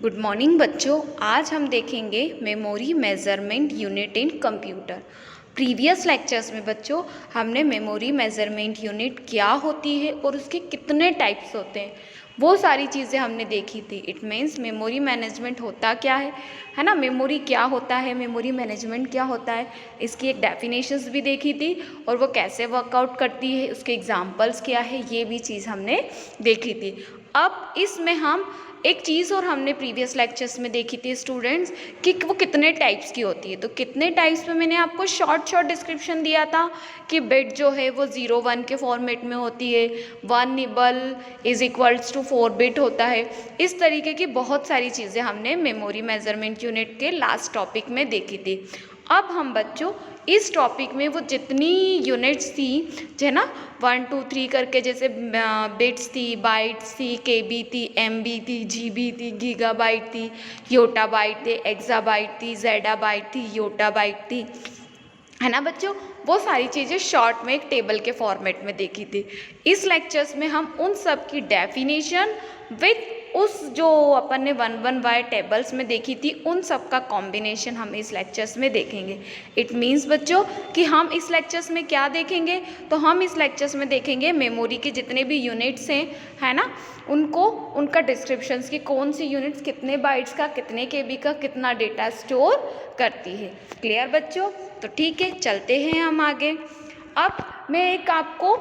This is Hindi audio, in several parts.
गुड मॉर्निंग बच्चों। आज हम देखेंगे memory measurement unit in computer. Previous lectures में बच्चों हमने मेमोरी मेजरमेंट यूनिट क्या होती है और उसके कितने टाइप्स होते हैं वो सारी चीज़ें हमने देखी थी। इट मीन्स मेमोरी मैनेजमेंट होता क्या है ना, मेमोरी क्या होता है, मेमोरी मैनेजमेंट क्या होता है, इसकी एक डेफिनेशंस भी देखी थी और वो कैसे वर्कआउट करती है, उसके एग्जांपल्स क्या है, ये भी चीज़ हमने देखी थी। अब इसमें हम एक चीज़ और हमने प्रीवियस लेक्चर्स में देखी थी स्टूडेंट्स कि वो कितने टाइप्स की होती है। तो कितने टाइप्स में मैंने आपको शॉर्ट डिस्क्रिप्शन दिया था कि बिट जो है वो 0 1 के फॉर्मेट में होती है, 1 nibble is equals to 4 bit होता है। इस तरीके की बहुत सारी चीज़ें हमने मेमोरी मेजरमेंट यूनिट के लास्ट टॉपिक में देखी थी। अब हम बच्चों इस टॉपिक में वो जितनी यूनिट्स थी जो ना 1 2 3 करके, जैसे बिट्स थी, बाइट्स थी, केबी थी, एमबी थी, जीबी थी, गीगाबाइट थी, योटाबाइट थी, एक्साबाइट थी, जेडाबाइट थी, योटाबाइट थी, है ना बच्चों। वो सारी चीज़ें शॉर्ट में एक टेबल के फॉर्मेट में देखी थी। इस लेक्चर्स में हम उन सब की डेफिनेशन विथ उस जो अपन ने 1 1 बाय टेबल्स में देखी थी उन सब का कॉम्बिनेशन हम इस लेक्चर्स में देखेंगे। इट मीन्स बच्चों कि हम इस लेक्चर्स में क्या देखेंगे, तो हम इस लेक्चर्स में देखेंगे मेमोरी के जितने भी यूनिट्स हैं, है ना, उनको उनका डिस्क्रिप्शंस की कौन सी यूनिट्स कितने बाइट्स का, कितने केबी का कितना डेटा स्टोर करती है। क्लियर बच्चों? तो ठीक है, चलते हैं हम आगे। अब मैं एक आपको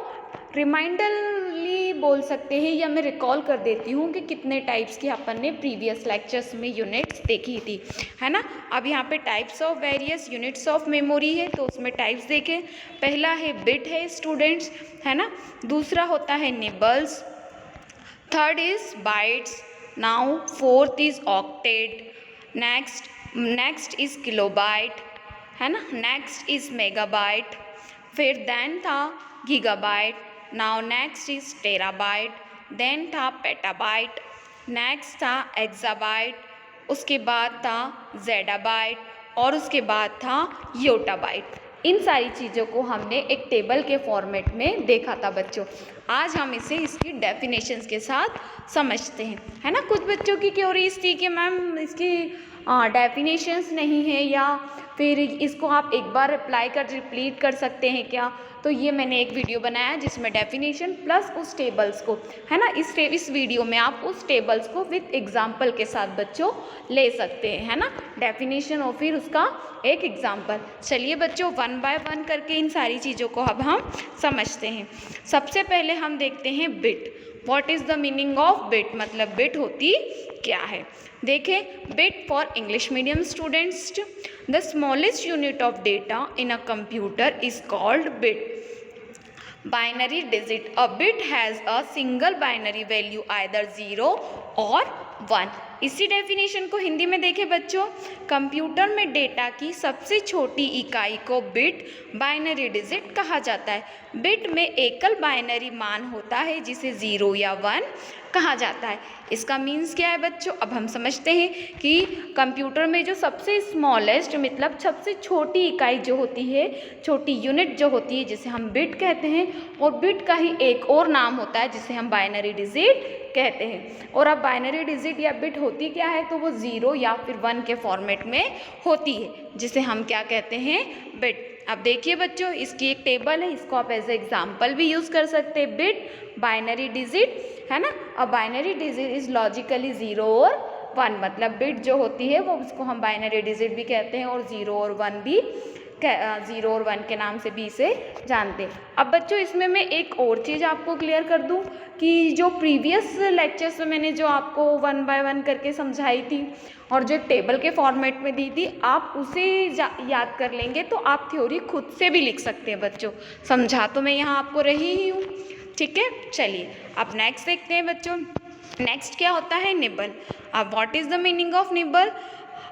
रिमाइंडरली बोल सकते हैं या मैं रिकॉल कर देती हूँ कि कितने टाइप्स की अपन ने प्रीवियस लेक्चर्स में यूनिट्स देखी थी, है ना। अब यहाँ पे types of various units of memory है, तो उसमें टाइप्स देखें। पहला है बिट है स्टूडेंट्स, है ना। दूसरा होता है nibbles, third is bytes, now fourth is octet, next is kilobyte, है ना, नेक्स्ट इज मेगाबाइट, फिर देन था gigabyte, now next is terabyte, then था पेटाबाइट, नेक्स्ट था एक्साबाइट, उसके बाद था जेडाबाइट और उसके बाद था योटाबाइट। इन सारी चीज़ों को हमने एक टेबल के फॉर्मेट में देखा था बच्चों। आज हम इसे इसकी डेफिनेशंस के साथ समझते हैं, है ना। कुछ बच्चों की क्वेरीज थी कि मैम इसकी डेफिनेशंस नहीं है या फिर इसको आप एक बार रिपीट कर सकते हैं क्या। तो ये मैंने एक वीडियो बनाया जिसमें डेफिनेशन प्लस उस टेबल्स को, है ना, इस वीडियो में आप उस टेबल्स को विथ एग्जाम्पल के साथ बच्चों ले सकते हैं, है ना, डेफिनेशन और फिर उसका एक एग्जाम्पल। चलिए बच्चों 1 बाय 1 करके इन सारी चीज़ों को अब हम समझते हैं। सबसे पहले हम देखते हैं bit. What is the meaning of bit, मतलब बिट होती क्या है। देखें, bit for English medium students, the smallest unit of data in a computer is called bit. Binary digit. A bit has a single binary value either 0 और 1. इसी डेफिनेशन को हिंदी में देखें बच्चों, कंप्यूटर में डेटा की सबसे छोटी इकाई को बिट, बाइनरी डिजिट कहा जाता है। बिट में एकल बाइनरी मान होता है जिसे 0 या 1 कहा जाता है। इसका मीन्स क्या है बच्चों, अब हम समझते हैं कि कंप्यूटर में जो सबसे स्मॉलेस्ट मतलब सबसे छोटी इकाई जो होती है, छोटी यूनिट जो होती है जिसे हम बिट कहते हैं, और बिट का ही एक और नाम होता है जिसे हम बाइनरी डिजिट कहते हैं। और अब बाइनरी डिजिट या बिट होती क्या है, तो वो 0 या फिर 1 के फॉर्मेट में होती है जिसे हम क्या कहते हैं, बिट। अब देखिए बच्चों, इसकी एक टेबल है, इसको आप एज एग्जाम्पल भी यूज़ कर सकते हैं। बिट, बाइनरी डिजिट, है ना। अब बाइनरी डिजिट इज लॉजिकली 0 और 1, मतलब बिट जो होती है वो उसको हम बाइनरी डिजिट भी कहते हैं और 0 और 1 भी 0 और 1 के नाम से भी इसे जानते हैं। अब बच्चों इसमें मैं एक और चीज़ आपको क्लियर कर दूं कि जो प्रीवियस लेक्चर्स में मैंने जो आपको 1 बाय 1 करके समझाई थी और जो एक टेबल के फॉर्मेट में दी थी, आप उसे याद कर लेंगे तो आप थ्योरी खुद से भी लिख सकते हैं बच्चों। समझा तो मैं यहाँ आपको रही ही हूँ, ठीक है। चलिए अब नेक्स्ट देखते हैं बच्चों। नेक्स्ट क्या होता है, निबल। अब what is the meaning of nibble,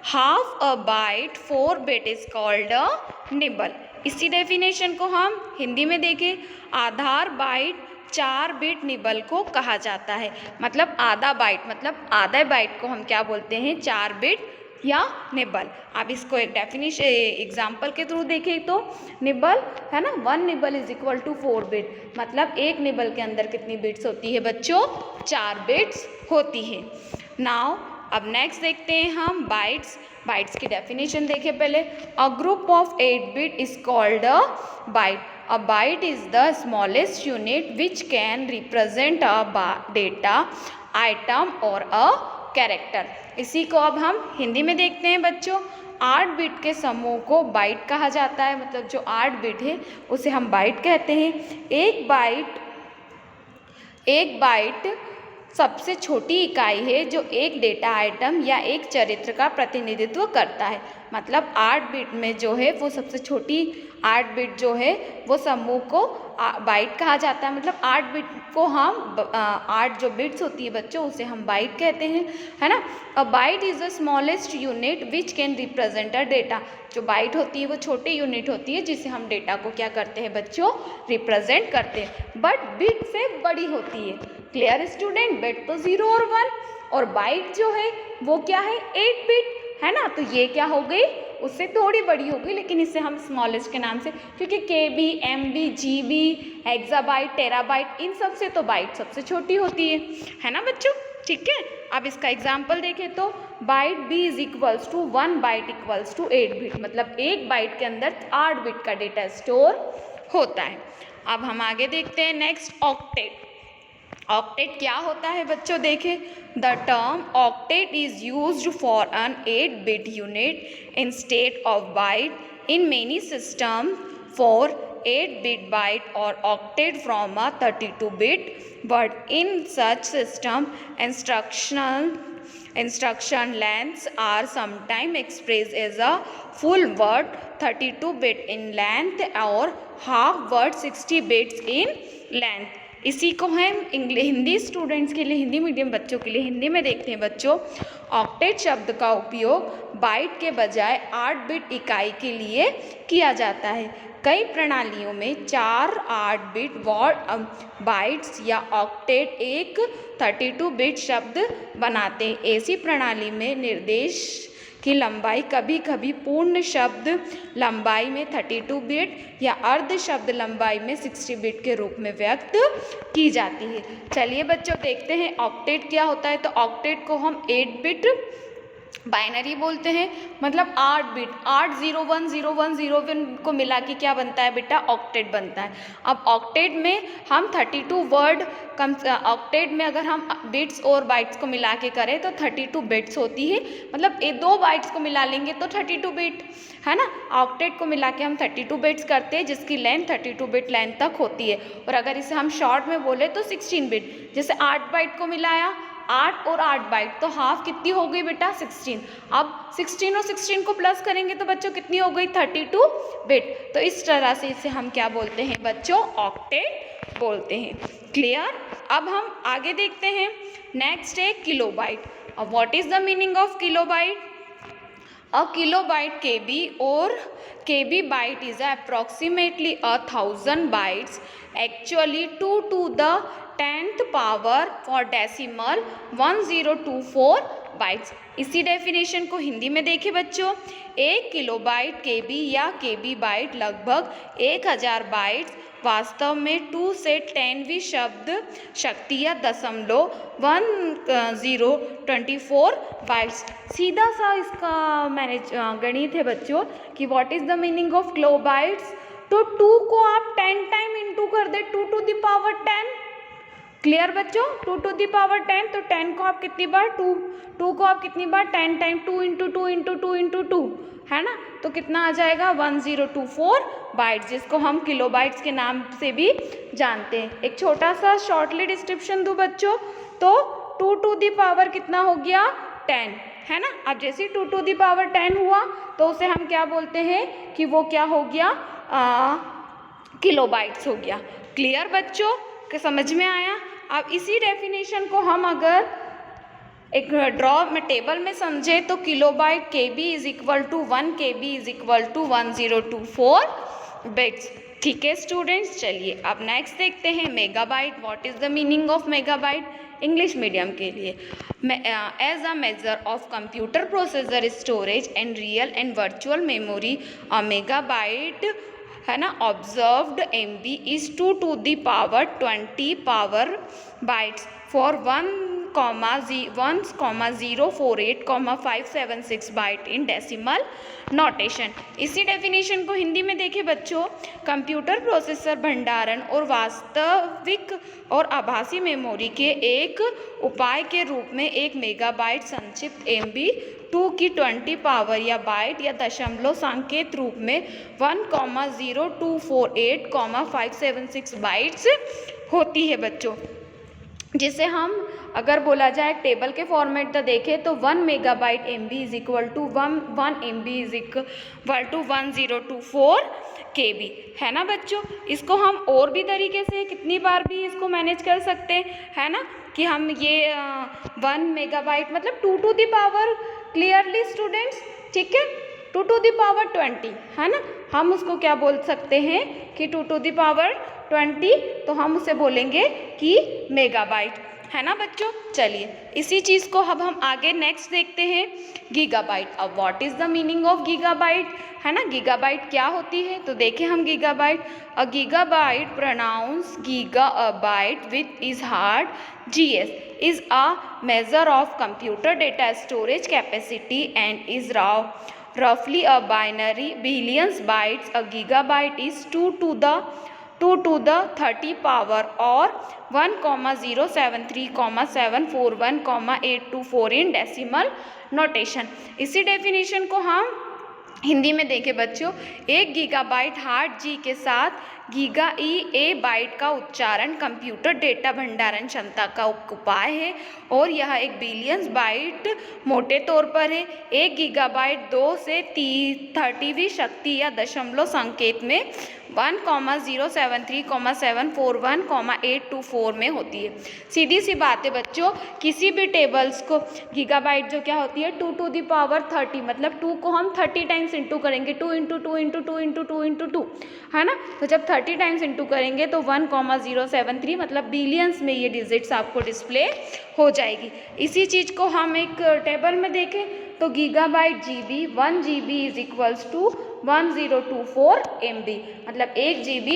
half a byte 4 bit is called a nibble. इसी डेफिनेशन को हम हिंदी में देखें, आधार बाइट 4 बिट निबल को कहा जाता है। मतलब आधा बाइट, मतलब आधा बाइट को हम क्या बोलते हैं, 4 बिट या निबल। आप इसको एक डेफिनेशन एग्जाम्पल के थ्रू देखें तो निबल, है ना, 1 nibble is equal to 4 bit, मतलब एक निबल के अंदर कितनी बिट्स होती है बच्चों, 4 बिट्स होती है। नाउ अब नेक्स्ट देखते हैं हम बाइट्स। बाइट्स की डेफिनेशन देखें पहले। A group of 8 bit is called a byte. A byte is the smallest unit which can represent a data, item or a character. इसी को अब हम हिंदी में देखते हैं बच्चों। 8 बिट के समूह को बाइट कहा जाता है, मतलब जो 8 बिट है उसे हम बाइट कहते हैं। एक बाइट सबसे छोटी इकाई है जो एक डेटा आइटम या एक चरित्र का प्रतिनिधित्व करता है। मतलब 8 बिट में जो है वो सबसे छोटी 8 बिट जो है वो समूह को बाइट कहा जाता है। मतलब 8 बिट को हम 8 जो बिट्स होती है बच्चों उसे हम बाइट कहते हैं, है ना। A byte is the smallest unit which can represent a data. जो बाइट होती है वो छोटी यूनिट होती है जिसे हम डेटा को क्या करते हैं बच्चों, रिप्रेजेंट करते हैं, बट बिट से बड़ी होती है। क्लियर स्टूडेंट, बिट तो 0 और 1 और बाइट जो है वो क्या है 8 बिट, है ना। तो ये क्या हो गई, उससे थोड़ी बड़ी हो गई, लेकिन इसे हम स्मॉलेस्ट के नाम से, क्योंकि KB, MB, GB, hexabyte, terabyte इन सब से तो बाइट सबसे छोटी होती है ना बच्चों। ठीक है, अब इसका एग्जाम्पल देखें तो byte B is equals to 1 byte equals to 8 bit. मतलब एक बाइट के अंदर 8 बिट का डेटा स्टोर होता है। अब हम आगे देखते हैं नेक्स्ट, ऑक्टेट। ऑक्टेट क्या होता है बच्चों, देखें। The term octet is used for an 8 bit unit instead of byte in many system for 8 bit byte और octet from a 32 bit but in such system instruction lengths are sometimes expressed as a full word 32 bit in length or half word 60 bits in length। इसी को हम हिंदी स्टूडेंट्स के लिए, हिंदी मीडियम बच्चों के लिए हिंदी में देखते हैं बच्चों। ऑक्टेट शब्द का उपयोग बाइट के बजाय 8 बिट इकाई के लिए किया जाता है। कई प्रणालियों में 4 8 बिट वर्ड बाइट्स या ऑक्टेट एक 32 बिट शब्द बनाते हैं। ऐसी प्रणाली में निर्देश की लंबाई कभी कभी पूर्ण शब्द लंबाई में 32 बिट या अर्ध शब्द लंबाई में 60 बिट के रूप में व्यक्त की जाती है। चलिए बच्चों देखते हैं ऑक्टेट क्या होता है। तो ऑक्टेट को हम 8 बिट बाइनरी बोलते हैं, मतलब 8 बिट 8010101 को मिला के क्या बनता है बेटा, ऑक्टेट बनता है। अब ऑक्टेट में हम 32 वर्ड ऑक्टेट में अगर हम बिट्स और बाइट्स को मिला के करें तो 32 बिट्स होती है। मतलब ये 2 बाइट्स को मिला लेंगे तो 32 बिट, है ना। ऑक्टेट को मिला के हम 32 बिट्स करते हैं जिसकी लेंथ 32 बिट लेंथ तक होती है। और अगर इसे हम शॉर्ट में बोले तो 16 बिट। जैसे 8 बाइट को मिलाया 8 और 8 बाइट तो हाफ कितनी हो गई बेटा 16। अब 16 और 16 को प्लस करेंगे तो बच्चों कितनी हो गई 32 बिट। तो इस तरह से इसे हम क्या बोलते हैं बच्चों, ऑक्टेट बोलते हैं। क्लियर। अब हम आगे देखते हैं नेक्स्ट है किलोबाइट। अब what is the meaning of kilobyte. A kilobyte KB or KB byte is approximately 1000 bytes, actually 2 to the 10th power for decimal 1024 bytes। इसी डेफिनेशन को हिंदी में देखें बच्चों। 1 किलोबाइट KB या KB बाइट लगभग 1000 बाइट्स वास्तव में 2 से 10वीं शब्द शक्ति या दशमलव 1024 बाइट्स। सीधा सा इसका मैंने गणित है बच्चों कि what is the meaning of kilobytes. तो 2 को आप 10 टाइम इंटू कर दे 2 to the power 10। क्लियर बच्चों, 2 to the power 10 तो 10 को आप कितनी बार 2 को आप कितनी बार 10 टाइम 2 इंटू 2 इंटू 2 इंटू 2, है ना। तो कितना आ जाएगा 1024 बाइट्स, जिसको हम किलोबाइट्स के नाम से भी जानते हैं। एक छोटा सा शॉर्टली डिस्क्रिप्शन दूं बच्चों, तो 2 to the power कितना हो गया 10, है ना। अब जैसे 2 to the power 10 हुआ तो उसे हम क्या बोलते हैं कि वो क्या हो गया किलोबाइट्स हो गया। क्लियर बच्चों, के समझ में आया। अब इसी डेफिनेशन को हम अगर एक ड्रॉ में टेबल में समझे तो kilobyte KB is equal to 1 KB is equal to 1024 bits. ठीक है स्टूडेंट्स, चलिए अब नेक्स्ट देखते हैं megabyte. What is the meaning of megabyte English medium के लिए। As a measure of computer processor storage and real and virtual memory, a megabyte, है ना, observed MB is 2 to the power 20 power bytes for 1 1,048,576 byte in decimal notation. इसी डेफिनेशन को हिंदी में देखें बच्चों, कंप्यूटर प्रोसेसर भंडारण और वास्तविक और आभासी मेमोरी के एक उपाय के रूप में एक मेगाबाइट संक्षिप्त MB2 की 20 पावर या बाइट या दशमलव संकेत रूप में 1,0248,576 बाइट्स होती है बच्चों, जिसे हम अगर बोला जाए टेबल के फॉर्मेट में देखें तो 1 megabyte MB is equal to 1 MB is equal to 1024 KB, है ना बच्चों। इसको हम और भी तरीके से कितनी बार भी इसको मैनेज कर सकते हैं, है ना, कि हम ये 1 मेगाबाइट मतलब 2 to the power, clearly students, ठीक है, 2 टू द पावर 20, है ना, हम उसको क्या बोल सकते हैं कि 2 टू द पावर 20, तो हम उसे बोलेंगे कि मेगाबाइट, है ना बच्चों। चलिए इसी चीज़ को अब हम आगे नेक्स्ट देखते हैं, गीगाबाइट। अब what is the meaning of gigabyte, है ना, गीगाबाइट क्या होती है, तो देखें हम gigabyte. A gigabyte pronounce giga a byte with is hard GS is a measure of computer data storage capacity and is roughly a binary billions bytes. A gigabyte is 2 to the 30 power or 1,073,741,824 in decimal notation। इसी डेफिनेशन को हम हिंदी में देखें बच्चों, 1 गीगाबाइट हार्ड G के साथ गीगा A बाइट का उच्चारण कंप्यूटर डेटा भंडारण क्षमता का उपाय है और यह एक बिलियंस बाइट मोटे तौर पर है। 1 गीगाबाइट 2 से 30वीं शक्ति या दशमलव संकेत में 1,073,741,824 में होती है। सीधी सी बात है बच्चों, किसी भी टेबल्स को गीगाबाइट जो क्या होती है 2 टू द पावर 30, मतलब 2 को हम 30 टाइम्स इंटू करेंगे, 2 इंटू 2 इंटू 2 इंटू 2 इंटू 2, है ना, तो जब 30 टाइम्स इंटू करेंगे तो 1,073 मतलब बिलियंस में ये डिजिट्स आपको डिस्प्ले हो जाएगी। इसी चीज़ को हम एक टेबल में देखें तो gigabyte GB 1 GB is equals to 1024 MB, मतलब 1 GB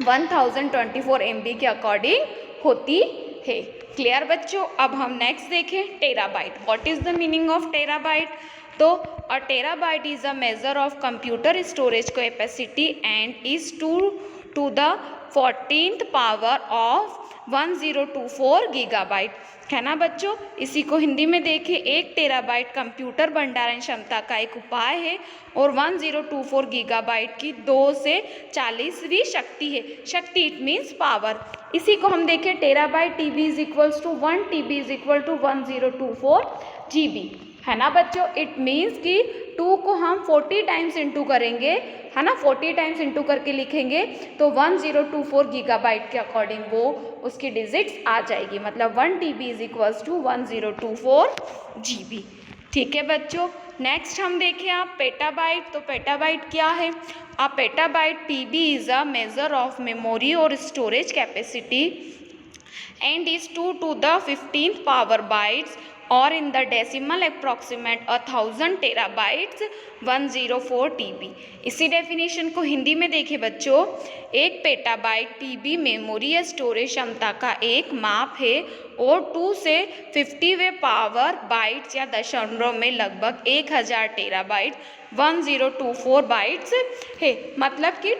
1024 MB के अकॉर्डिंग होती है। क्लियर बच्चों। अब हम नेक्स्ट देखें terabyte. What is the meaning of terabyte, तो a terabyte is a measure of computer storage capacity and is 2 to the 14th power of 1024 gigabyte, है ना बच्चों। इसी को हिंदी में देखें, 1 टेराबाइट कंप्यूटर भंडारण क्षमता का एक उपाय है और 1024 गीगाबाइट की 2 से 40वीं शक्ति है। शक्ति इट मीन्स पावर। इसी को हम देखें terabyte TB is equals to 1 TB is equal to 1024 GB, है ना बच्चों। इट मीन्स कि 2 को हम 40 टाइम्स इंटू करेंगे, है ना, 40 टाइम्स इंटू करके लिखेंगे तो 1024 गीगाबाइट के अकॉर्डिंग वो उसकी डिजिट्स आ जाएगी, मतलब 1 TB is equals to 1024 GB। ठीक है बच्चों। नेक्स्ट हम देखें आप पेटाबाइट। तो पेटाबाइट क्या है, a petabyte PB is a measure of memory और storage capacity and is 2 to the 15th power bytes or in the decimal approximate 1000 terabytes 104 TB। इसी डेफिनेशन को हिंदी में देखें बच्चों, 1 पेटाबाइट PB मेमोरी या स्टोरेज क्षमता का एक माप है और 2 से 50वें पावर बाइट्स या दशमलव में लगभग 1000 टेराबाइट 1024 बाइट्स है। मतलब कि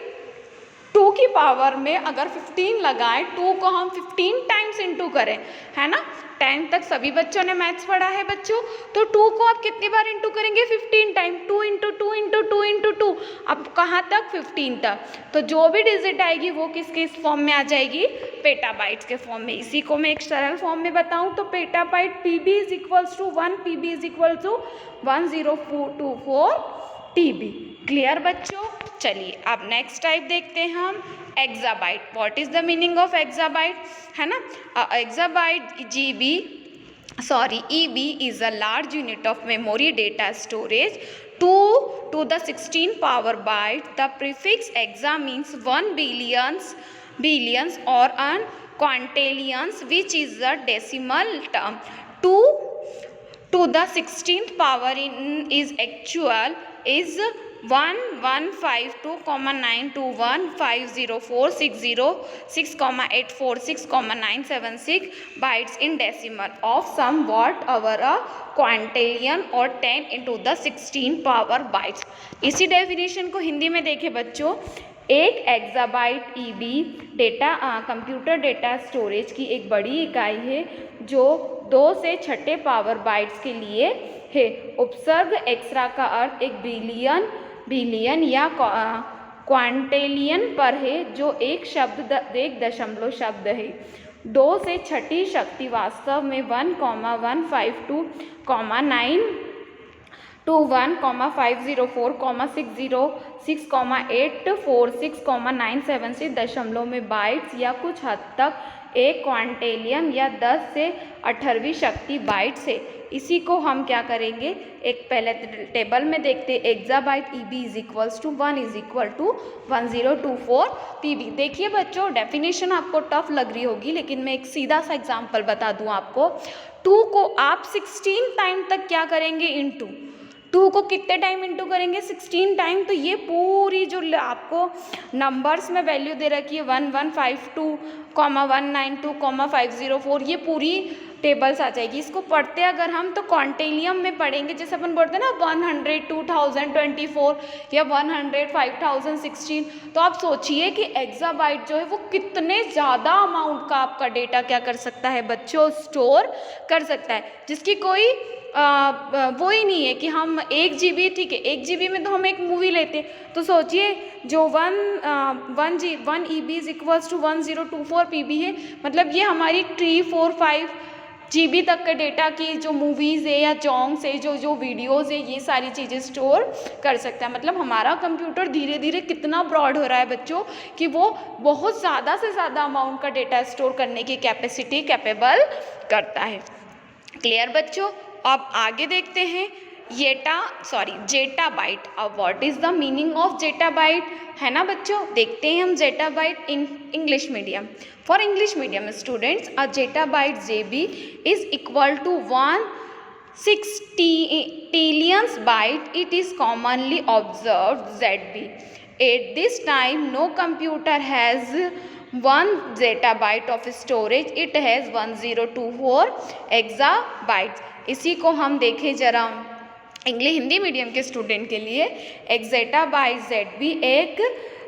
2 की पावर में अगर 15 लगाएं, 2 को हम 15 टाइम्स इंटू करें, है ना, 10 तक सभी बच्चों ने मैथ्स पढ़ा है बच्चों, तो 2 को आप कितनी बार इंटू करेंगे 15 टाइम, 2 इंटू 2 इंटू 2 इंटू 2, अब कहाँ तक 15 तक, तो जो भी डिजिट आएगी वो किसके इस फॉर्म में आ जाएगी, पेटाबाइट्स के फॉर्म में। इसी को मैं एक सरल फॉर्म में बताऊँ तो petabyte PB is equals to 1 PB is equal to 1024 TB। Clear बच्चों। चलिए अब नेक्स्ट टाइप देखते हैं हम exabyte. What is the meaning of exabyte, है ना, exabyte EB is a large unit of memory data storage 2 to the 16 power byte. The prefix exa means 1 billions or an quintillions, which is a decimal term. 2 to the 16th power in is actual is 1152921504606,846,976 bytes in decimal of somewhat over a quintillion और 10 into the 16 पावर बाइट्स। इसी डेफिनेशन को हिंदी में देखें बच्चों, एक exabyte EB data computer data storage की एक बड़ी इकाई है जो 2 से 6 पावर बाइट्स के लिए है। उपसर्ग एक्स्ट्रा का अर्थ एक बिलियन या क्वांटिलियन पर है, जो एक दशमलव शब्द है। 2 से 6 शक्ति वास्तव में 1,1,5,2,1,504,606,846,976 दशमलव में बाइट्स या कुछ हद तक एक क्वांटिलियन या 10 से 18वीं शक्ति बाइट्स है। इसी को हम क्या करेंगे, एक पहले टेबल में देखते हैं। Exabyte EB is equals to 1 is equal to 1024 PB. देखिए बच्चों, डेफिनेशन आपको टफ लग रही होगी, लेकिन मैं एक सीधा सा एग्जांपल बता दूं आपको। 2 को आप 16 टाइम तक क्या करेंगे, इंटू। 2 को कितने टाइम इंटू करेंगे, 16 टाइम। तो ये पूरी जो आपको नंबर्स में वैल्यू दे रखी है 1152,192,504, ये पूरी टेबल्स आ जाएगी। इसको पढ़ते अगर हम तो क्वांटिलियम में पढ़ेंगे, जैसे अपन पढ़ते हैं ना 100,2024 या 100,05,016। तो आप सोचिए कि एक्साबाइट जो है वो कितने ज़्यादा अमाउंट का आपका डेटा क्या कर सकता है बच्चों, स्टोर कर सकता है, जिसकी कोई वो ही नहीं है कि हम 1 GB, ठीक है 1 GB में तो हम एक मूवी लेते हैं। तो सोचिए जो 1 EB is equals to 1024 PB है, मतलब ये हमारी 345 GB तक के डेटा की जो मूवीज़ है या सॉन्ग्स है, जो वीडियोज़ है, ये सारी चीज़ें स्टोर कर सकता है। मतलब हमारा कंप्यूटर धीरे धीरे कितना ब्रॉड हो रहा है बच्चों कि वो बहुत ज़्यादा से ज़्यादा अमाउंट का डेटा स्टोर करने की कैपेसिटी कैपेबल करता है। क्लियर बच्चों? अब आगे देखते हैं जेटाबाइट। अब what is the meaning of zettabyte, है ना बच्चों? देखते हैं हम zettabyte in English medium. For English medium students, a zettabyte ZB is equal to 1/60 byte. It is commonly observed ZB। At this time, no computer has 1 zettabyte of storage. It has 1024 exabytes. इसी को हम देखें जरा हिंदी मीडियम के स्टूडेंट के लिए। एक zettabyte ZB एक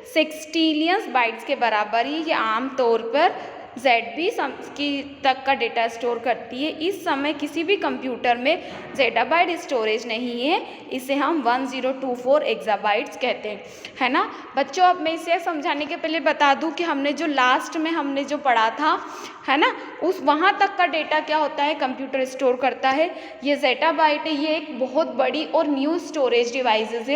60 बाइट्स के बराबर ही ये आम तौर पर ZB की तक का डेटा स्टोर करती है। इस समय किसी भी कंप्यूटर में zettabyte स्टोरेज नहीं है, इसे हम 1024 एक्साबाइट्स कहते हैं, है ना बच्चों? अब मैं इसे समझाने के पहले बता दूं कि हमने जो लास्ट में हमने जो पढ़ा था, है ना, उस वहाँ तक का डेटा क्या होता है कंप्यूटर स्टोर करता है। ये zettabyte है, ये एक बहुत बड़ी और न्यू स्टोरेज डिवाइसेस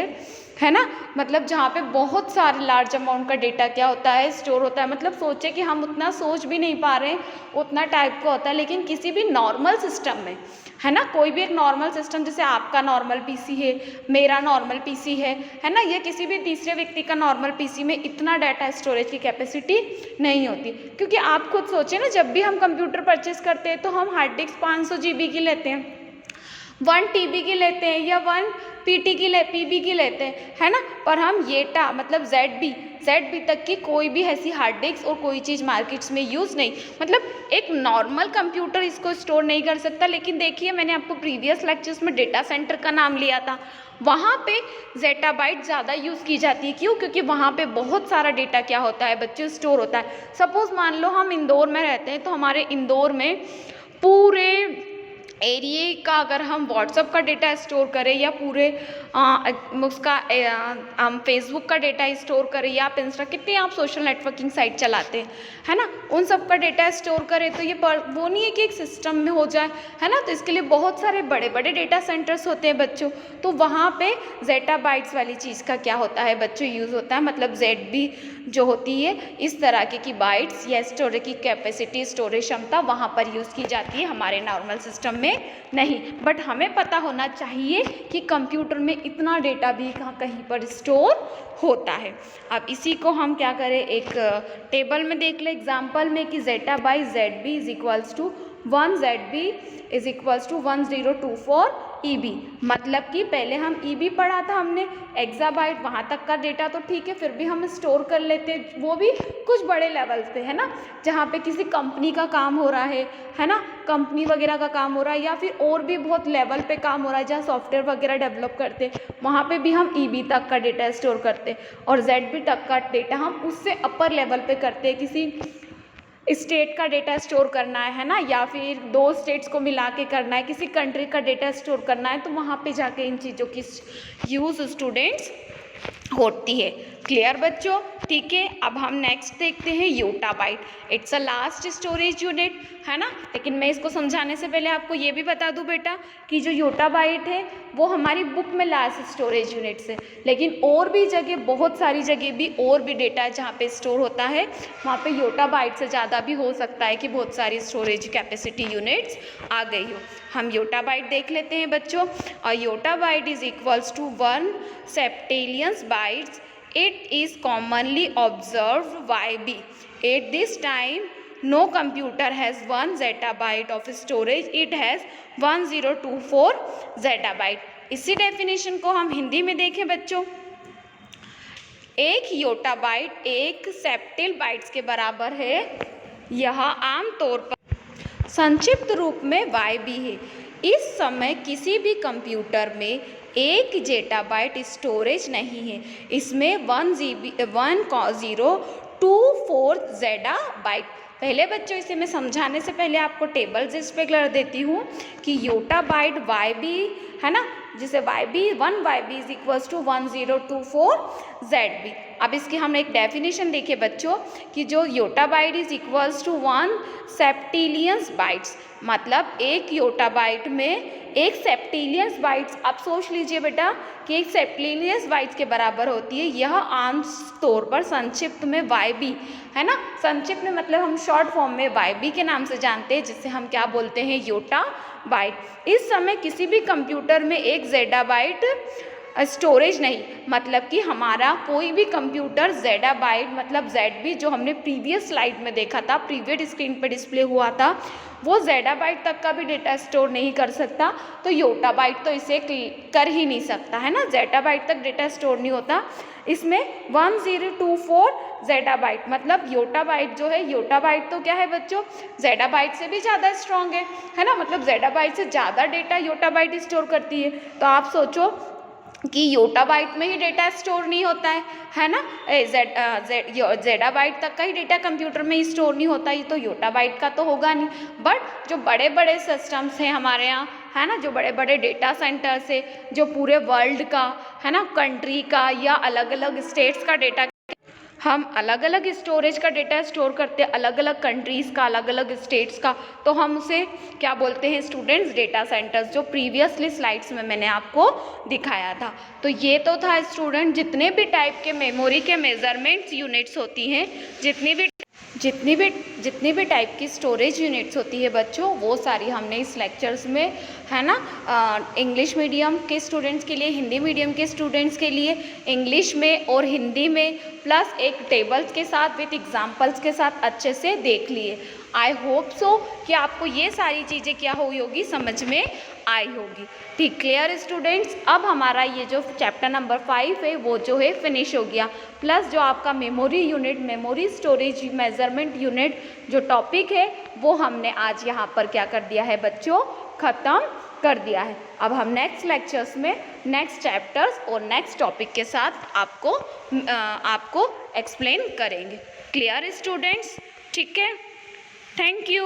है ना, मतलब जहाँ पे बहुत सारे लार्ज अमाउंट का डेटा क्या होता है, स्टोर होता है। मतलब सोचे कि हम उतना सोच भी नहीं पा रहे हैं, उतना टाइप का होता है। लेकिन किसी भी नॉर्मल सिस्टम में, है ना, कोई भी एक नॉर्मल सिस्टम, जैसे आपका नॉर्मल पीसी है, मेरा नॉर्मल पीसी है ना, या किसी भी तीसरे व्यक्ति का नॉर्मल पीसी में इतना डाटा स्टोरेज की कैपेसिटी नहीं होती। क्योंकि आप खुद सोचें ना, जब भी हम कंप्यूटर परचेस करते हैं तो हम हार्ड डिस्क 500 GB की लेते हैं, 1 TB की लेते हैं, या 1 पीबी की लेते हैं, है ना। पर हम येटा मतलब ZB तक की कोई भी ऐसी हार्ड डिस्क और कोई चीज़ मार्केट्स में यूज़ नहीं, मतलब एक नॉर्मल कंप्यूटर इसको स्टोर नहीं कर सकता। लेकिन देखिए, मैंने आपको प्रीवियस लेक्चर्स में डेटा सेंटर का नाम लिया था, वहाँ पे zettabyte ज़्यादा यूज़ की जाती है। क्यों? क्योंकि वहाँ पे बहुत सारा डेटा क्या होता है बच्चों, स्टोर होता है। सपोज़ मान लो हम इंदौर में रहते हैं, तो हमारे इंदौर में पूरे एरिए का अगर हम व्हाट्सअप का डेटा स्टोर करें, या पूरे उसका हम फेसबुक का डेटा स्टोर करें, या आप इंस्टा, कितने आप सोशल नेटवर्किंग साइट चलाते हैं, है ना, उन सब का डेटा स्टोर करें, तो ये वो नहीं है कि एक सिस्टम में हो जाए, है ना। तो इसके लिए बहुत सारे बड़े बड़े डेटा सेंटर्स होते हैं बच्चों। तो वहाँ पे zettabytes वाली चीज़ का क्या होता है बच्चों, यूज़ होता है। मतलब ZB जो होती है, इस तरह की बाइट्स या स्टोरेज की कैपेसिटी, स्टोरेज क्षमता वहाँ पर यूज़ की जाती है, हमारे नॉर्मल सिस्टम में नहीं। बट हमें पता होना चाहिए कि कंप्यूटर में इतना डेटा भी कहीं पर स्टोर होता है। अब इसी को हम क्या करें, एक टेबल में देख ले एग्जांपल में कि zettabyte ZB is equals to 1ZB is equals to 1024 EB। मतलब कि पहले हम EB पढ़ा था हमने, एक्साबाइट, वहाँ तक का डेटा तो ठीक है, फिर भी हम स्टोर कर लेते हैं, वो भी कुछ बड़े लेवल पे, है ना, जहाँ पे किसी कंपनी का काम हो रहा है ना, कंपनी वगैरह का काम हो रहा है, या फिर और भी बहुत लेवल पे काम हो रहा है जहाँ सॉफ्टवेयर वगैरह डेवलप करते हैं, वहाँ पे भी हम EB तक का डेटा स्टोर करते हैं, और ZB तक का डेटा हम उससे अपर लेवल पे करते हैं। किसी स्टेट का डेटा स्टोर करना है ना, या फिर 2 स्टेट्स को मिला के करना है, किसी कंट्री का डेटा स्टोर करना है, तो वहाँ पे जाके इन चीज़ों की यूज़ स्टूडेंट्स होती है। क्लियर बच्चों? ठीक है, अब हम नेक्स्ट देखते हैं yottabyte. It's a last storage unit, है ना। लेकिन मैं इसको समझाने से पहले आपको ये भी बता दूं बेटा कि जो योटाबाइट है वो हमारी बुक में लास्ट स्टोरेज यूनिट्स है, लेकिन और भी जगह, बहुत सारी जगह भी और भी डेटा है जहाँ पे स्टोर होता है, वहाँ पे योटाबाइट से ज़्यादा भी हो सकता है कि बहुत सारी स्टोरेज कैपेसिटी यूनिट्स आ गई हो। हम योटाबाइट देख लेते हैं बच्चों। और yottabyte is equals to 1 septillions bytes. It is commonly observed YB. At this time, no computer has 1 zettabyte of storage. It has 1024 zettabyte. इसी डेफिनेशन को हम हिंदी में देखें बच्चों, एक योटाबाइट 1 सेप्टेल बाइट्स के बराबर है। यह आमतौर पर संक्षिप्त रूप में YB है। इस समय किसी भी कंप्यूटर में 1 जेटाबाइट स्टोरेज नहीं है, इसमें 1024 जेटाबाइट। पहले बच्चों इसे मैं समझाने से पहले आपको टेबल जिस पे कर देती हूँ कि योटाबाइट YB है ना, जिसे1 YB is equals to 1024 ZB। अब इसकी हम एक डेफिनेशन देखिए बच्चों कि जो yottabyte is equals to 1 septillions bytes, मतलब एक योटाबाइट में 1 सेप्टिलियंस बाइट्स, आप सोच लीजिए बेटा कि 1 सेप्टिलियंस बाइट्स के बराबर होती है। यह आम तौर पर संक्षिप्त में YB है ना, संक्षिप्त में मतलब हम शॉर्ट फॉर्म में YB के नाम से जानते हैं, जिसे हम क्या बोलते हैं, योटाबाइट। इस समय किसी भी कंप्यूटर में 1 जेटाबाइट स्टोरेज नहीं, मतलब कि हमारा कोई भी कंप्यूटर जेटाबाइट मतलब ZB जो हमने प्रीवियस स्लाइड में देखा था, प्रीवियस स्क्रीन पर डिस्प्ले हुआ था, वो जेटाबाइट तक का भी डेटा स्टोर नहीं कर सकता, तो योटाबाइट तो इसे कर ही नहीं सकता, है ना, जेटाबाइट तक डेटा स्टोर नहीं होता। इसमें 1024 जेटाबाइट, मतलब योटाबाइट जो है, योटाबाइट तो क्या है बच्चों, जेटाबाइट से भी ज़्यादा स्ट्रॉन्ग है ना, मतलब जेटाबाइट से ज़्यादा डेटा योटाबाइट स्टोर करती है। तो आप सोचो कि योटाबाइट में ही डेटा स्टोर नहीं होता है ना, जेटाबाइट तक का ही डेटा कंप्यूटर में ही स्टोर नहीं होता, ये तो योटाबाइट का तो होगा नहीं। बट जो बड़े बड़े सिस्टम्स हैं हमारे यहाँ, है ना, जो बड़े बड़े डेटा सेंटर्स है, जो पूरे वर्ल्ड का, है ना, कंट्री का या अलग अलग स्टेट्स का डेटा, हम अलग अलग स्टोरेज का डेटा स्टोर करते हैं, अलग अलग कंट्रीज़ का, अलग अलग स्टेट्स का, तो हम उसे क्या बोलते हैं स्टूडेंट्स, डेटा सेंटर्स, जो प्रीवियसली स्लाइड्स में मैंने आपको दिखाया था। तो ये तो था स्टूडेंट जितने भी टाइप के मेमोरी के मेजरमेंट्स यूनिट्स होती हैं, जितनी भी टाइप की स्टोरेज यूनिट्स होती है बच्चों, वो सारी हमने इस लेक्चर्स में, है ना, इंग्लिश मीडियम के स्टूडेंट्स के लिए, हिंदी मीडियम के स्टूडेंट्स के लिए इंग्लिश में और हिंदी में प्लस एक टेबल्स के साथ विथ एग्जाम्पल्स के साथ अच्छे से देख लिए। आई होप सो कि आपको ये सारी चीज़ें क्या हुई होगी, समझ में आई होगी। ठीक, क्लियर स्टूडेंट्स। अब हमारा ये जो चैप्टर नंबर 5 है वो जो है फिनिश हो गया, प्लस जो आपका memory unit, memory storage measurement unit जो टॉपिक है वो हमने आज यहाँ पर क्या कर दिया है बच्चों, ख़त्म कर दिया है। अब हम नेक्स्ट लेक्चर्स में नेक्स्ट चैप्टर्स और नेक्स्ट टॉपिक के साथ आपको एक्सप्लेन करेंगे। Clear students? ठीक है, थैंक यू।